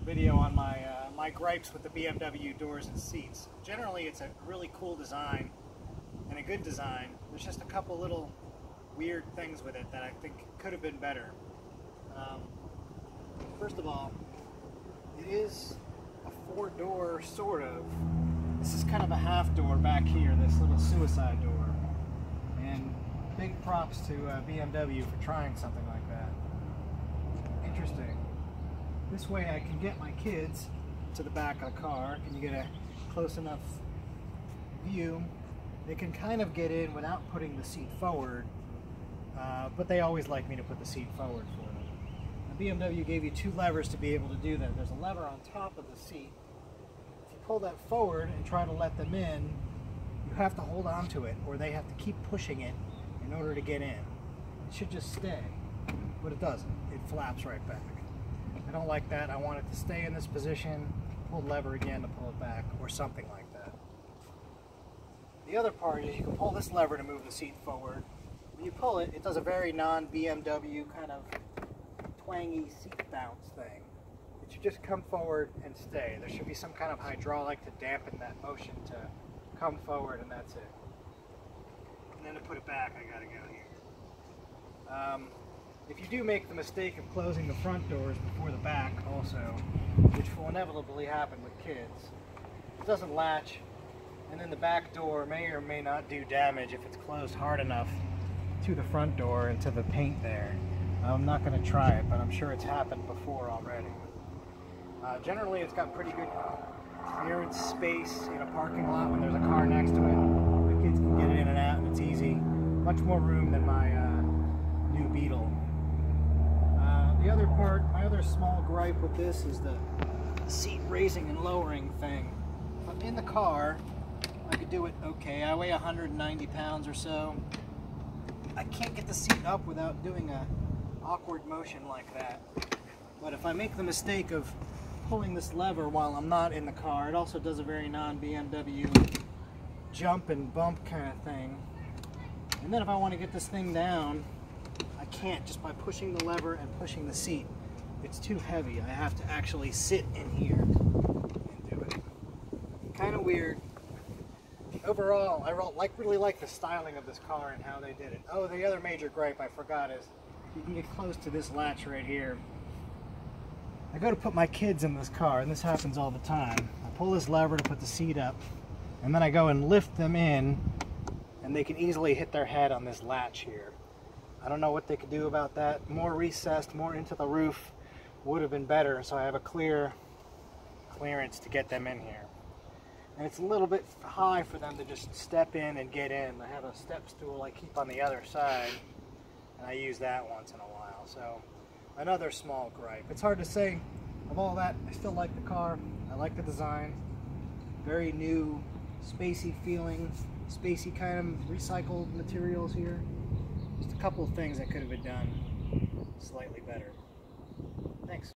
video on my gripes with the BMW doors and seats. Generally, it's a really cool design and a good design. There's just a couple little weird things with it that I think could have been better. First of all, it is a four-door, sort of. This is kind of a half door back here, this little suicide door. And big props to BMW for trying something like that. Interesting. This way I can get my kids to the back of the car. Can you get a close enough view? They can kind of get in without putting the seat forward, but they always like me to put the seat forward for them. The BMW gave you two levers to be able to do that. There's a lever on top of the seat. If you pull that forward and try to let them in, you have to hold on to it, or they have to keep pushing it in order to get in. It should just stay, but it doesn't. It flaps right back. I don't like that. I want it to stay in this position, pull the lever again to pull it back, or something like that. The other part is you can pull this lever to move the seat forward. When you pull it, it does a very non-BMW kind of twangy seat bounce thing. It should just come forward and stay. There should be some kind of hydraulic to dampen that motion to come forward, and that's it. And then to put it back, I gotta go here. If you do make the mistake of closing the front doors before the back also, which will inevitably happen with kids, it doesn't latch, and then the back door may or may not do damage if it's closed hard enough to the front door and to the paint there. I'm not going to try it, but I'm sure it's happened before already. Generally, it's got pretty good clearance space in a parking lot when there's a car next to it. The kids can get in and out, and it's easy. Much more room than my new Beetle. The other part, my other small gripe with this is the seat raising and lowering thing. If I'm in the car, I could do it okay. I weigh 190 pounds or so. I can't get the seat up without doing a awkward motion like that. But if I make the mistake of pulling this lever while I'm not in the car, it also does a very non-BMW jump and bump kind of thing. And then if I want to get this thing down, I can't just by pushing the lever and pushing the seat. It's too heavy. I have to actually sit in here and do it. Kind of weird. Overall, I really like the styling of this car and how they did it. Oh, the other major gripe I forgot is you can get close to this latch right here. I go to put my kids in this car, and this happens all the time. I pull this lever to put the seat up, and then I go and lift them in, and they can easily hit their head on this latch here. I don't know what they could do about that. More recessed, more into the roof would have been better, so I have a clearance to get them in here. And it's a little bit high for them to just step in and get in. I have a step stool I keep on the other side, and I use that once in a while. So another small gripe. It's hard to say. Of all that, I still like the car. I like the design. Very new, spacey feeling, spacey kind of recycled materials here. Just a couple of things that could have been done slightly better. Thanks.